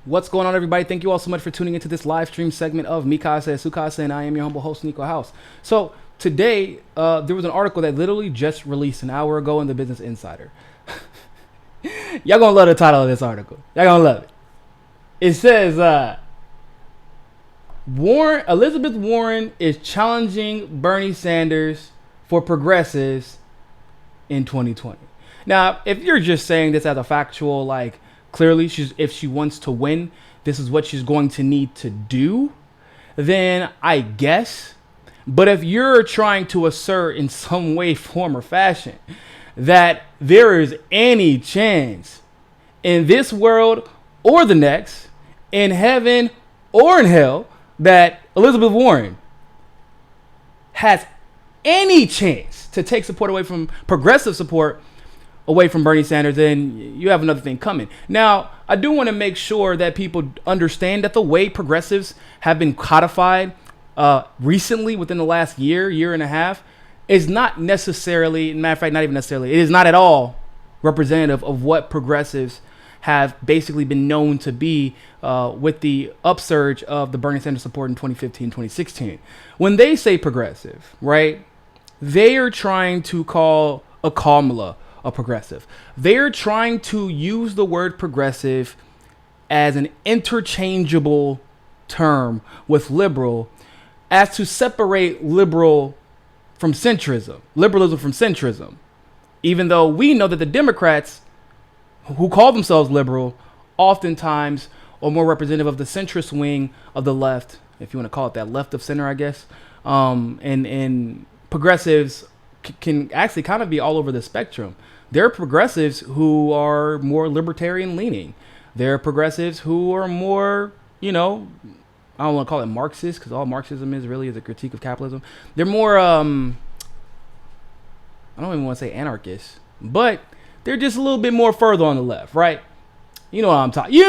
What's going on, everybody? Thank you all so much for tuning into this live stream segment of Mikasa Sukasa, and I am your humble host, Niko House. So today, there was an article that literally just released an hour ago in the Business Insider. Y'all gonna love the title of this article. Y'all gonna love it. It says, Elizabeth Warren is challenging Bernie Sanders for progressives in 2020. Now, if you're just saying this as a factual, like, clearly, if she wants to win, this is what she's going to need to do, then I guess. But if you're trying to assert in some way, form, or fashion that there is any chance in this world or the next, in heaven or in hell, that Elizabeth Warren has any chance to take support away from progressive support away from Bernie Sanders, then you have another thing coming. Now, I do want to make sure that people understand that the way progressives have been codified recently within the last year and a half, is not necessarily, matter of fact, not even necessarily, it is not at all representative of what progressives have basically been known to be with the upsurge of the Bernie Sanders support in 2015, 2016. When they say progressive, right, they are trying to call a Kamala a progressive. They're trying to use the word progressive as an interchangeable term with liberal, as to separate liberalism from centrism, even though we know that the Democrats who call themselves liberal oftentimes are more representative of the centrist wing of the left, if you want to call it that, left of center, I guess. And progressives can actually kind of be all over the spectrum. There are progressives who are more libertarian leaning. There are progressives who are more, I don't want to call it Marxist, because all Marxism is a critique of capitalism. They're more, I don't even want to say anarchists, but they're just a little bit more further on the left, right? You know what I'm talking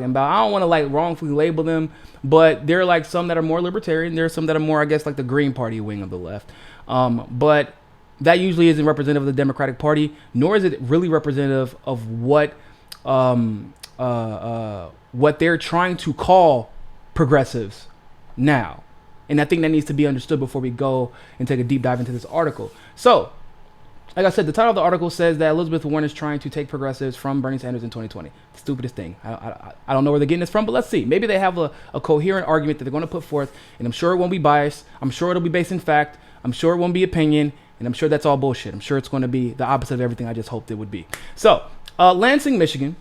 about. I don't want to like wrongfully label them, but there are like some that are more libertarian. There are some that are more, I guess, like the Green Party wing of the left. But that usually isn't representative of the Democratic Party, nor is it really representative of what they're trying to call progressives now. And I think that needs to be understood before we go and take a deep dive into this article. So, like I said, the title of the article says that Elizabeth Warren is trying to take progressives from Bernie Sanders in 2020. The stupidest thing. I don't know where they're getting this from, but let's see. Maybe they have a coherent argument that they're going to put forth, and I'm sure it won't be biased. I'm sure it'll be based in fact. I'm sure it won't be opinion, and I'm sure that's all bullshit. I'm sure it's going to be the opposite of everything I just hoped it would be. So, Lansing, Michigan.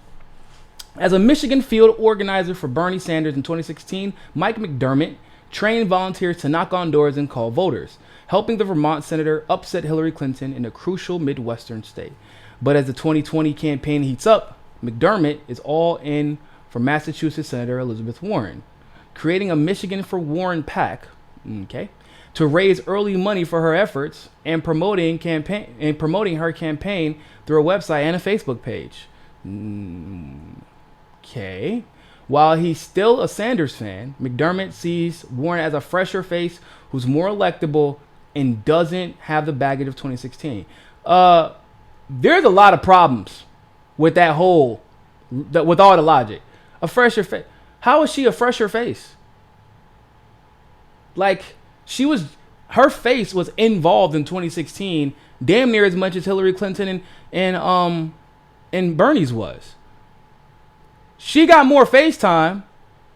As a Michigan field organizer for Bernie Sanders in 2016, Mike McDermott trained volunteers to knock on doors and call voters, helping the Vermont senator upset Hillary Clinton in a crucial Midwestern state. But as the 2020 campaign heats up, McDermott is all in for Massachusetts Senator Elizabeth Warren, creating a Michigan for Warren PAC, to raise early money for her efforts and promoting her campaign through a website and a Facebook page. While he's still a Sanders fan, McDermott sees Warren as a fresher face who's more electable and doesn't have the baggage of 2016. There's a lot of problems with with all the logic. A fresher face. How is she a fresher face? Like, her face was involved in 2016 damn near as much as Hillary Clinton and Bernie's was. She got more face time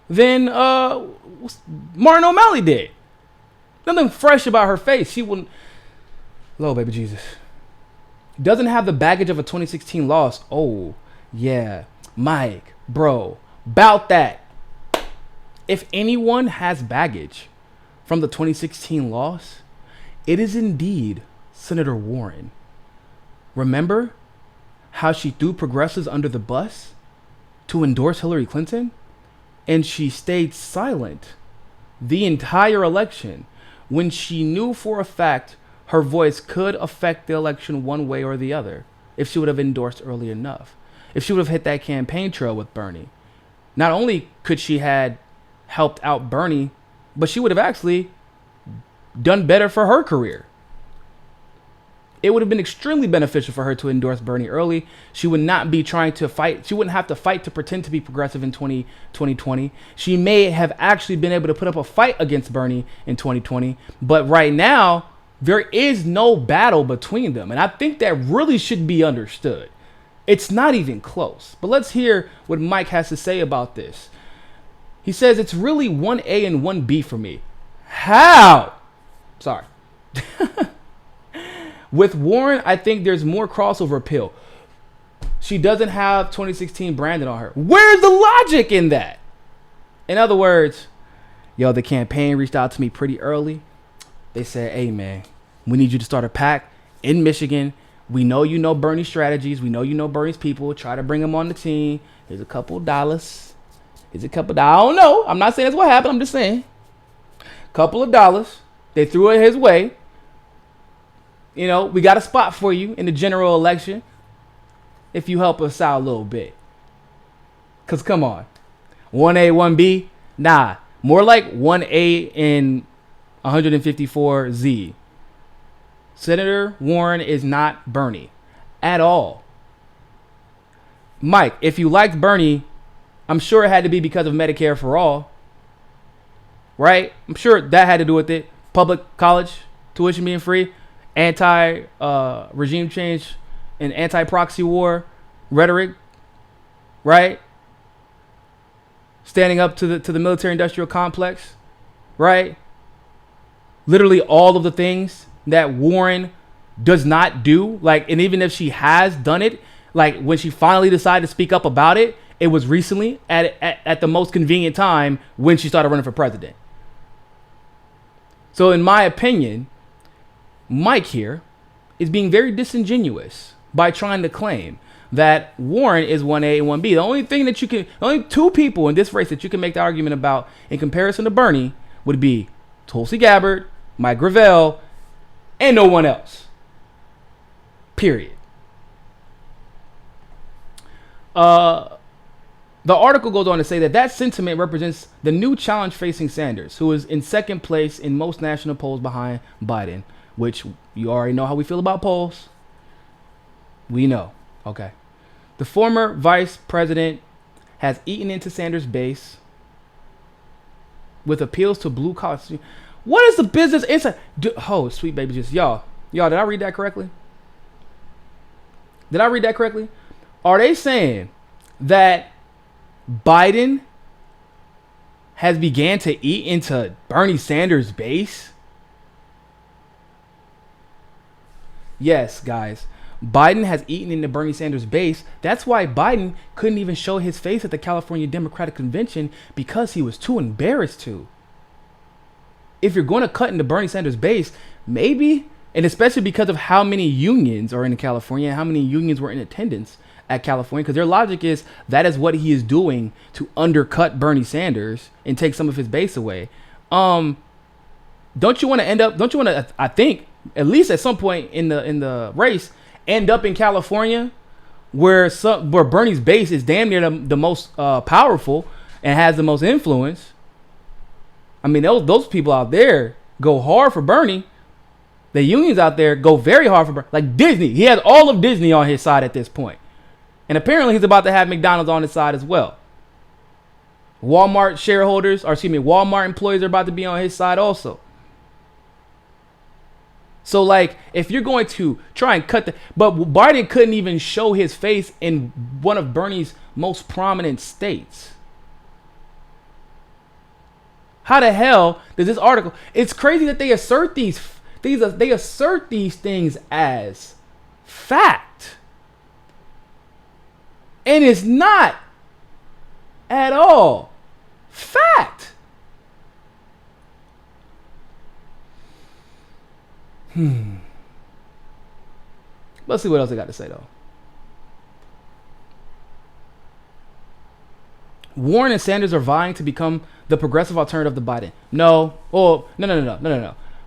than Martin O'Malley did. Nothing fresh about her face. She wouldn't. Lord, baby Jesus. Doesn't have the baggage of a 2016 loss. Oh, yeah. Mike, bro, about that. If anyone has baggage from the 2016 loss, it is indeed Senator Warren. Remember how she threw progressives under the bus to endorse Hillary Clinton? And she stayed silent the entire election when she knew for a fact her voice could affect the election one way or the other if she would have endorsed early enough. If she would have hit that campaign trail with Bernie. Not only could she had helped out Bernie, but she would have actually done better for her career. it would have been extremely beneficial for her to endorse Bernie early. She would not be trying to fight. She wouldn't have to fight to pretend to be progressive in 2020. She may have actually been able to put up a fight against Bernie in 2020. But right now, there is no battle between them. And I think that really should be understood. It's not even close. But let's hear what Mike has to say about this. He says, it's really 1A and 1B for me. How? Sorry. With Warren, I think there's more crossover appeal. She doesn't have 2016 branded on her. Where's the logic in that? In other words, yo, the campaign reached out to me pretty early. They said, hey, man, we need you to start a PAC in Michigan. We know you know Bernie's strategies. We know you know Bernie's people. Try to bring them on the team. Here's a couple of dollars. Here's a couple of dollars. I don't know. I'm not saying that's what happened. I'm just saying. Couple of dollars. They threw it his way. You know, we got a spot for you in the general election if you help us out a little bit. Because, come on. 1A, 1B? Nah. More like 1A and 154Z. Senator Warren is not Bernie at all. Mike, if you liked Bernie, I'm sure it had to be because of Medicare for all. Right? I'm sure that had to do with it. Public college, tuition being free. Anti-regime change and anti-proxy war rhetoric, right? Standing up to the military-industrial complex, right? Literally all of the things that Warren does not do, like, and even if she has done it, like when she finally decided to speak up about it, it was recently at the most convenient time when she started running for president. So in my opinion, Mike here is being very disingenuous by trying to claim that Warren is 1A and 1B. The only thing that only two people in this race that you can make the argument about in comparison to Bernie would be Tulsi Gabbard, Mike Gravel, and no one else. Period. The article goes on to say that sentiment represents the new challenge facing Sanders, who is in second place in most national polls behind Biden. Which you already know how we feel about polls. We know. Okay. The former vice president has eaten into Sanders' base with appeals to blue collar. What is the business? Oh, sweet baby, just y'all. Did I read that correctly? Are they saying that Biden has began to eat into Bernie Sanders' base? Yes, guys. Biden has eaten into Bernie Sanders' base. That's why Biden couldn't even show his face at the California Democratic Convention, because he was too embarrassed to. If you're going to cut into Bernie Sanders' base, maybe, and especially because of how many unions are in California and how many unions were in attendance at California, because their logic is that is what he is doing to undercut Bernie Sanders and take some of his base away. Don't you want to I think, at least at some point in the race, end up in California where Bernie's base is damn near the most powerful and has the most influence? I mean, those people out there go hard for Bernie. The unions out there go very hard for Bernie. Like Disney. He has all of Disney on his side at this point. And apparently he's about to have McDonald's on his side as well. Walmart employees are about to be on his side also. So, like, if you're going to try and but Biden couldn't even show his face in one of Bernie's most prominent states. How the hell does this article? It's crazy that they assert these things as fact, and it's not at all fact. Let's see what else I got to say, though. Warren and Sanders are vying to become the progressive alternative to Biden. No.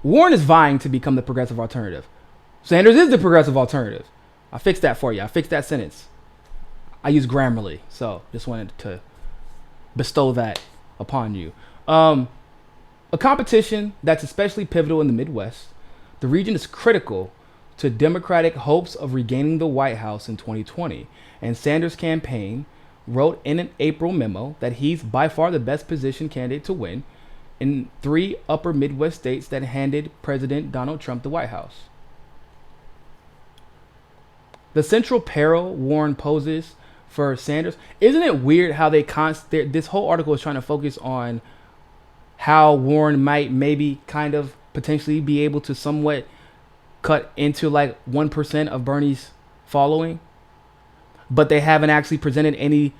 Warren is vying to become the progressive alternative. Sanders is the progressive alternative. I fixed that for you. I fixed that sentence. I use Grammarly, so just wanted to bestow that upon you. A competition that's especially pivotal in the Midwest. The region is critical to Democratic hopes of regaining the White House in 2020. And Sanders' campaign wrote in an April memo that he's by far the best positioned candidate to win in 3 upper Midwest states that handed President Donald Trump the White House. The central peril Warren poses for Sanders. Isn't it weird how this whole article is trying to focus on how Warren might maybe kind of potentially be able to somewhat cut into like 1% of Bernie's following, but they haven't actually presented any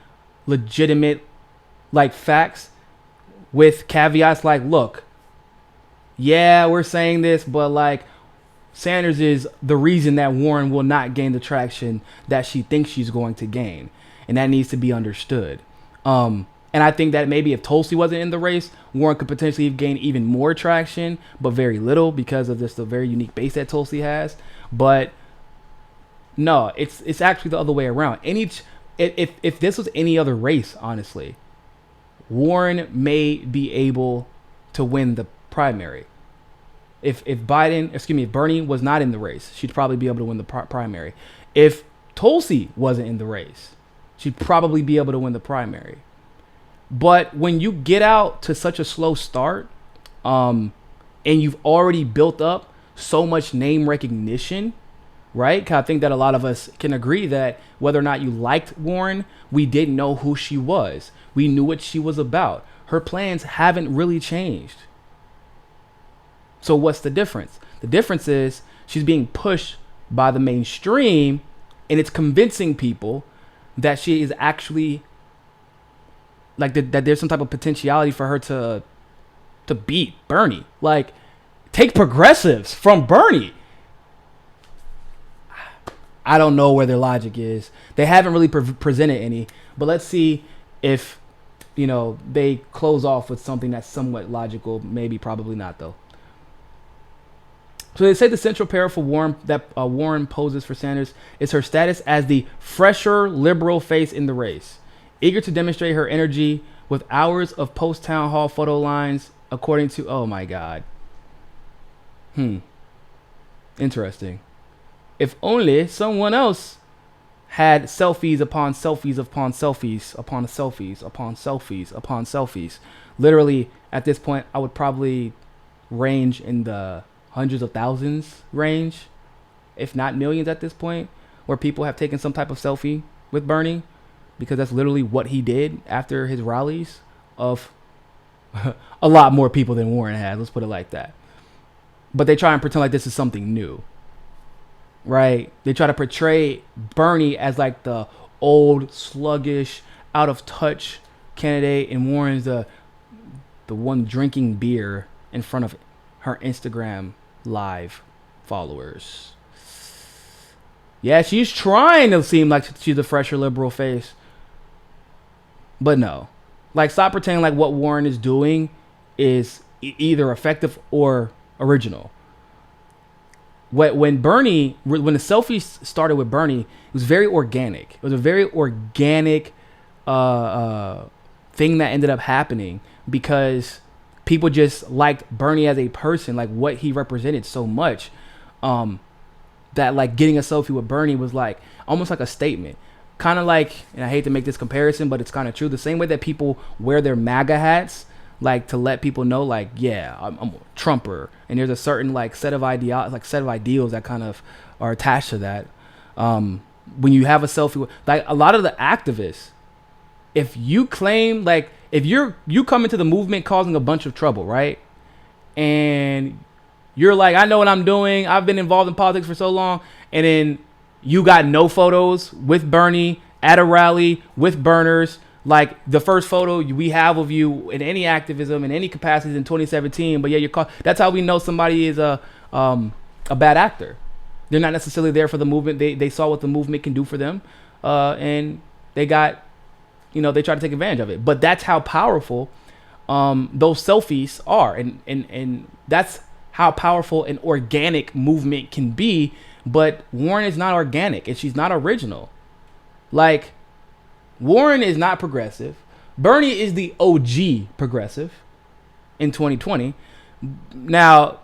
legitimate like facts with caveats like, look, yeah, we're saying this, but like Sanders is the reason that Warren will not gain the traction that she thinks she's going to gain. And that needs to be understood. And I think that maybe if Tulsi wasn't in the race, Warren could potentially gain even more traction, but very little because of just the very unique base that Tulsi has. But no, it's actually the other way around. If this was any other race, honestly, Warren may be able to win the primary. If Bernie was not in the race, she'd probably be able to win the primary. If Tulsi wasn't in the race, she'd probably be able to win the primary. But when you get out to such a slow start, and you've already built up so much name recognition, right? 'Cause I think that a lot of us can agree that whether or not you liked Warren, we didn't know who she was. We knew what she was about. Her plans haven't really changed. So what's the difference? The difference is she's being pushed by the mainstream, and it's convincing people that she is actually like that there's some type of potentiality for her to beat Bernie. Like, take progressives from Bernie. I don't know where their logic is. They haven't really presented any, but let's see if, they close off with something that's somewhat logical. Maybe, probably not though. So they say the central peril for Warren poses for Sanders is her status as the fresher liberal face in the race, eager to demonstrate her energy with hours of post-town hall photo lines, according to, oh my God. Interesting. If only someone else had selfies upon selfies upon selfies upon selfies upon selfies upon selfies. Literally, at this point, I would probably range in the hundreds of thousands range, if not millions at this point, where people have taken some type of selfie with Bernie, because that's literally what he did after his rallies of a lot more people than Warren had. Let's put it like that. But they try and pretend like this is something new, right? They try to portray Bernie as like the old, sluggish, out of touch candidate, and Warren's the one drinking beer in front of her Instagram live followers. Yeah, she's trying to seem like she's a fresher liberal face, but no. Like, stop pretending like what Warren is doing is either effective or original. When the selfies started with Bernie, it was very organic. It was a very organic thing that ended up happening because people just liked Bernie as a person, like what he represented so much, that like getting a selfie with Bernie was like almost like a statement. Kind of like, and I hate to make this comparison, but it's kind of true. The same way that people wear their MAGA hats, like to let people know, like, yeah, I'm a Trumper, and there's a certain like set of ideals that kind of are attached to that. When you have a selfie with, like, a lot of the activists, if you claim, like, if you come into the movement causing a bunch of trouble, right, and you're like, I know what I'm doing, I've been involved in politics for so long, and then you got no photos with Bernie at a rally with burners. Like, the first photo we have of you in any activism in any capacity is in 2017, but yeah, that's how we know somebody is a bad actor. They're not necessarily there for the movement. They saw what the movement can do for them, and they got, they try to take advantage of it. But that's how powerful those selfies are, and that's how powerful an organic movement can be. But Warren is not organic, and she's not original. Like, Warren is not progressive. Bernie is the OG progressive in 2020. Now,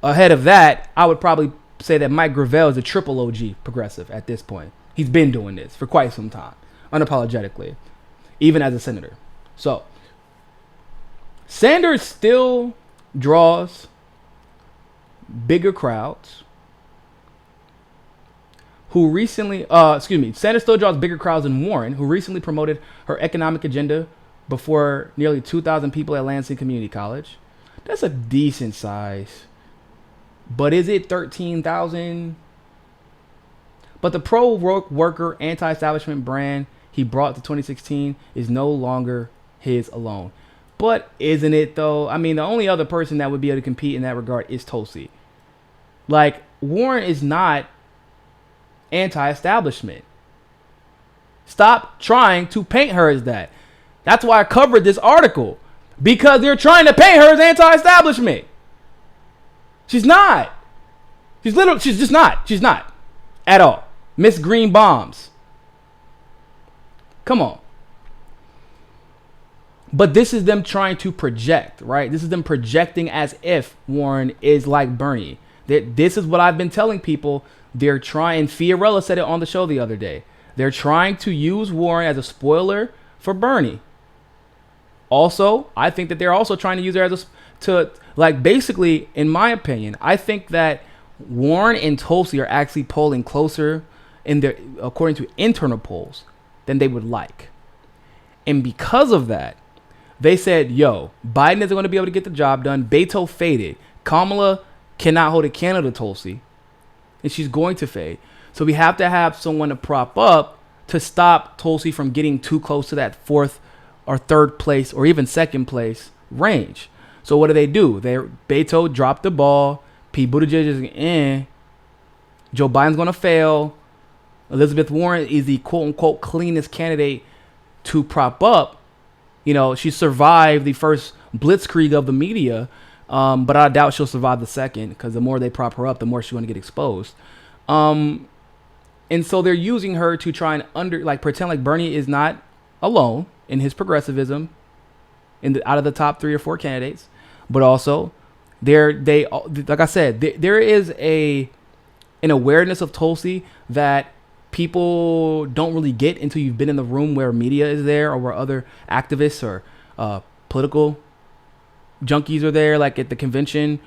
ahead of that, I would probably say that Mike Gravel is a triple OG progressive at this point. He's been doing this for quite some time, unapologetically, even as a senator. So Sanders still draws bigger crowds. Sanders still draws bigger crowds than Warren, who recently promoted her economic agenda before nearly 2,000 people at Lansing Community College. That's a decent size. But is it 13,000? But the pro-worker, anti-establishment brand he brought to 2016 is no longer his alone. But isn't it, though? I mean, the only other person that would be able to compete in that regard is Tulsi. Like, Warren is not anti-establishment. Stop trying to paint her as that. That's why I covered this article. Because they're trying to paint her as anti-establishment. She's not. She's just not. She's not. At all. Miss Green Bombs. Come on. But this is them trying to project, right? This is them projecting as if Warren is like Bernie. This is what I've been telling people. They're trying. Fiorella said it on the show the other day. They're trying to use Warren as a spoiler for Bernie. Also, I think that they're also trying to use her as basically, in my opinion, I think that Warren and Tulsi are actually polling closer according to internal polls than they would like. And because of that, they said, yo, Biden isn't going to be able to get the job done. Beto faded. Kamala cannot hold a candle to Tulsi. And she's going to fade. So we have to have someone to prop up to stop Tulsi from getting too close to that fourth or third place or even second place range. So what do? Beto dropped the ball. Pete Buttigieg is in. Joe Biden's going to fail. Elizabeth Warren is the quote-unquote cleanest candidate to prop up. You know, she survived the first blitzkrieg of the media. But I doubt she'll survive the second, because the more they prop her up, the more she's going to get exposed. And so they're using her to try and pretend like Bernie is not alone in his progressivism out of the top 3 or 4 candidates. But also, like I said, there is an awareness of Tulsi that people don't really get until you've been in the room where media is there or where other activists or political junkies are there, like at the convention.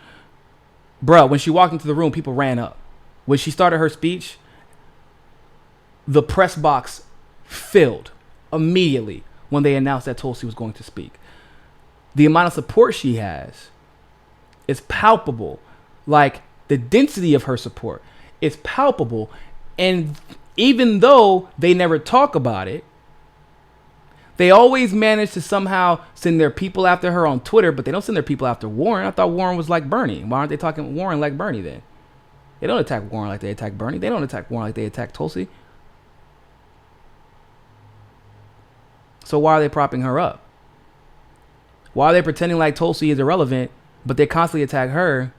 Bro, when she walked into the room, people ran up. When she started her speech, the press box filled immediately when they announced that Tulsi was going to speak. The amount of support she has is palpable. Like, the density of her support is palpable. And even though they never talk about it, they always manage to somehow send their people after her on Twitter, but they don't send their people after Warren. I thought Warren was like Bernie. Why aren't they talking Warren like Bernie then? They don't attack Warren like they attack Bernie. They don't attack Warren like they attack Tulsi. So why are they propping her up? Why are they pretending like Tulsi is irrelevant, but they constantly attack her?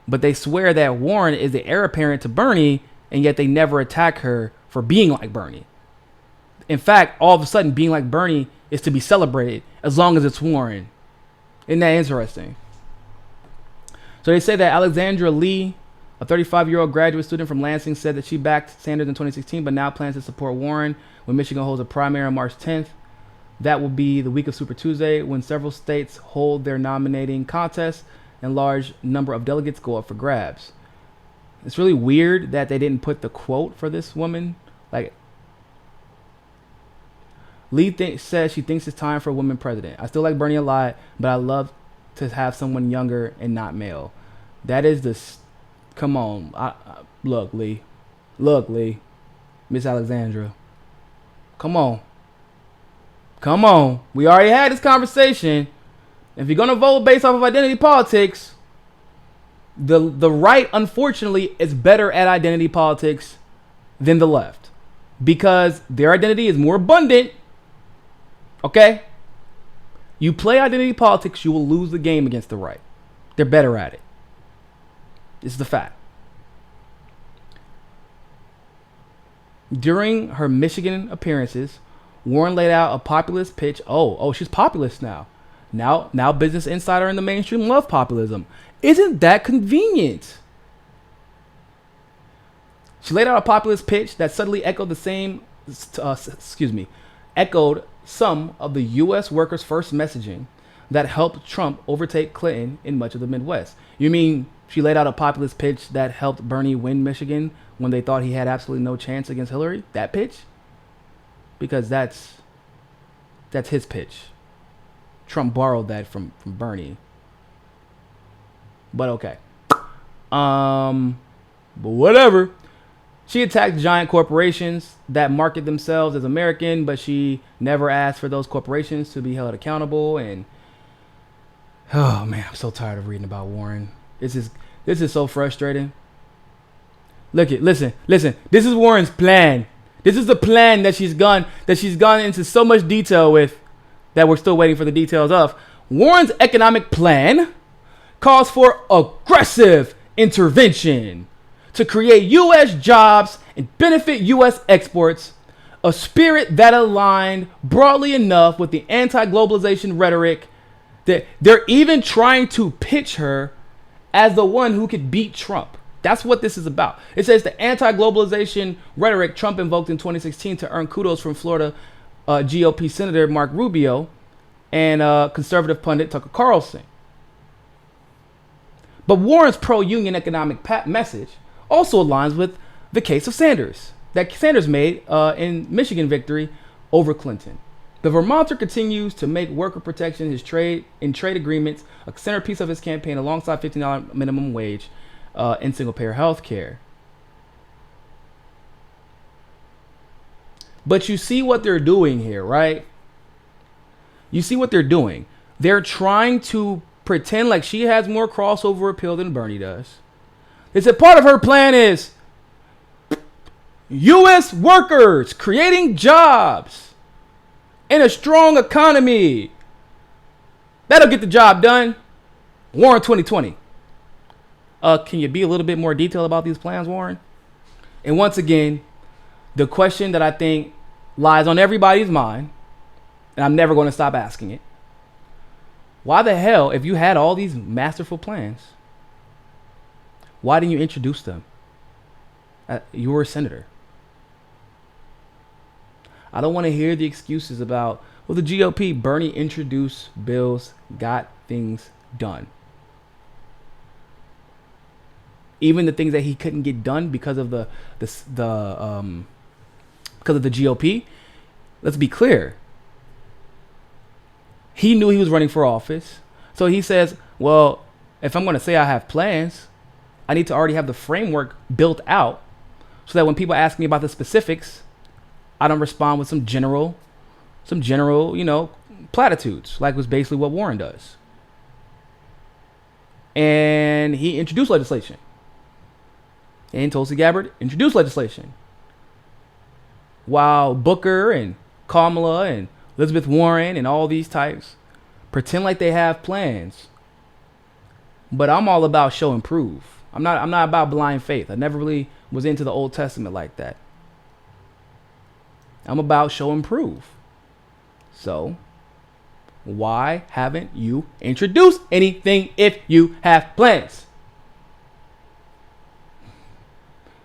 But they swear that Warren is the heir apparent to Bernie, and yet they never attack her for being like Bernie. In fact, all of a sudden, being like Bernie is to be celebrated as long as it's Warren. Isn't that interesting? So they say that Alexandra Lee, a 35-year-old graduate student from Lansing, said that she backed Sanders in 2016, but now plans to support Warren when Michigan holds a primary on March 10th. That will be the week of Super Tuesday, when several states hold their nominating contests and large number of delegates go up for grabs. It's really weird that they didn't put the quote for this woman. Like, Lee says she thinks it's time for a woman president. I still like Bernie a lot, but I love to have someone younger and not male. That is the... Come on. Look, Lee. Miss Alexandra. Come on. We already had this conversation. If you're going to vote based off of identity politics, the right, unfortunately, is better at identity politics than the left. Because their identity is more abundant. Okay? You play identity politics, you will lose the game against the right. They're better at it. This is the fact. During her Michigan appearances, Warren laid out a populist pitch. Oh, she's populist now. Now Business Insider and the mainstream love populism. Isn't that convenient? She laid out a populist pitch that subtly echoed echoed some of the U.S. workers' first messaging that helped Trump overtake Clinton in much of the Midwest. You mean she laid out a populist pitch that helped Bernie win Michigan when they thought he had absolutely no chance against Hillary? That pitch? Because that's his pitch. Trump borrowed that from Bernie. But okay. But whatever. She attacked giant corporations that market themselves as American, but she never asked for those corporations to be held accountable. And oh man, I'm so tired of reading about Warren. This is so frustrating. Listen. This is Warren's plan. This is the plan that she's gone into so much detail with, that we're still waiting for the details of. Warren's economic plan calls for aggressive intervention to create U.S. jobs and benefit U.S. exports, a spirit that aligned broadly enough with the anti-globalization rhetoric that they're even trying to pitch her as the one who could beat Trump. That's what this is about. It says the anti-globalization rhetoric Trump invoked in 2016 to earn kudos from Florida GOP Senator Mark Rubio and conservative pundit Tucker Carlson. But Warren's pro-union economic message also aligns with the case of Sanders that Sanders made in Michigan victory over Clinton. The Vermonter continues to make worker protection his trade agreements a centerpiece of his campaign alongside $15 minimum wage and single-payer health care. But you see what they're doing here, right? You see what they're doing. They're trying to pretend like she has more crossover appeal than Bernie does. They said part of her plan is U.S. workers creating jobs in a strong economy. That'll get the job done. Warren 2020. Can you be a little bit more detailed about these plans, Warren? And once again, the question that I think lies on everybody's mind, and I'm never going to stop asking it. Why the hell, if you had all these masterful plans, why didn't you introduce them? You were a senator. I don't want to hear the excuses about, well, the GOP, Bernie introduced bills, got things done. Even the things that he couldn't get done because of the GOP. Let's be clear. He knew he was running for office. So he says, well, if I'm going to say I have plans, I need to already have the framework built out so that when people ask me about the specifics, I don't respond with some general, platitudes, like was basically what Warren does. And he introduced legislation. And Tulsi Gabbard introduced legislation. While Booker and Kamala and Elizabeth Warren and all these types pretend like they have plans. But I'm all about show and prove. I'm not about blind faith. I never really was into the Old Testament like that. I'm about show and prove. So, why haven't you introduced anything if you have plans?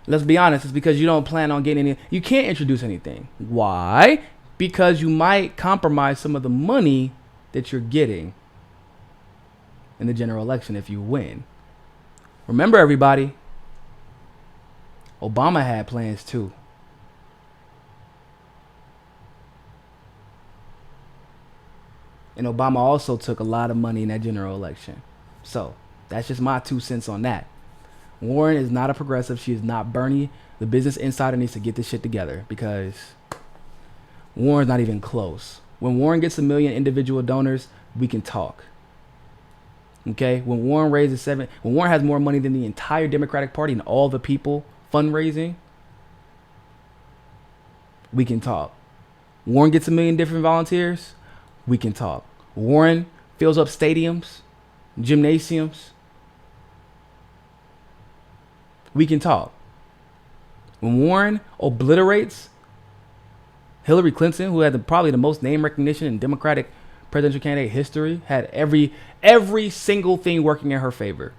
Let's be honest, it's because you don't plan on getting any. You can't introduce anything. Why? Because you might compromise some of the money that you're getting in the general election if you win. Remember, everybody, Obama had plans too. And Obama also took a lot of money in that general election. So that's just my 2 cents on that. Warren is not a progressive. She is not Bernie. The Business Insider needs to get this shit together because Warren's not even close. When Warren gets 1 million individual donors, we can talk. Okay? When Warren when Warren has more money than the entire Democratic Party and all the people fundraising, we can talk. Warren gets 1 million different volunteers, we can talk. Warren fills up stadiums, gymnasiums, we can talk. When Warren obliterates Hillary Clinton, who had probably the most name recognition in Democratic presidential candidate history, had every single thing working in her favor.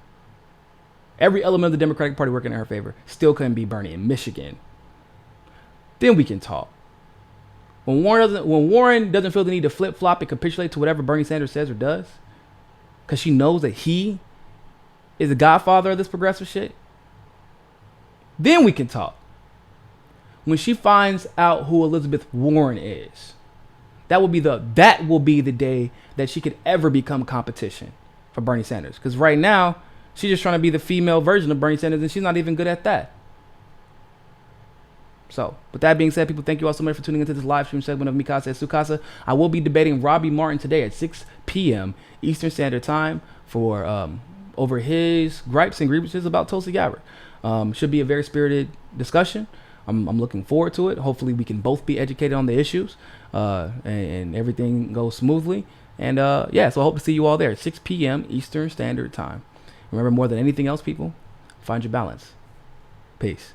Every element of the Democratic Party working in her favor. Still couldn't beat Bernie in Michigan. Then we can talk. When Warren doesn't feel the need to flip-flop and capitulate to whatever Bernie Sanders says or does, because she knows that he is the godfather of this progressive shit, then we can talk. When she finds out who Elizabeth Warren is, that will be the day that she could ever become competition for Bernie Sanders. Because right now, she's just trying to be the female version of Bernie Sanders, and she's not even good at that. So, with that being said, people, thank you all so much for tuning into this live stream segment of Mikasa and Sukasa. I will be debating Robbie Martin today at 6 p.m. Eastern Standard Time for over his gripes and grievances about Tulsi Gabbard. Should be a very spirited discussion. I'm looking forward to it. Hopefully, we can both be educated on the issues and everything goes smoothly. And so I hope to see you all there at 6 p.m. Eastern Standard Time. Remember, more than anything else, people, find your balance. Peace.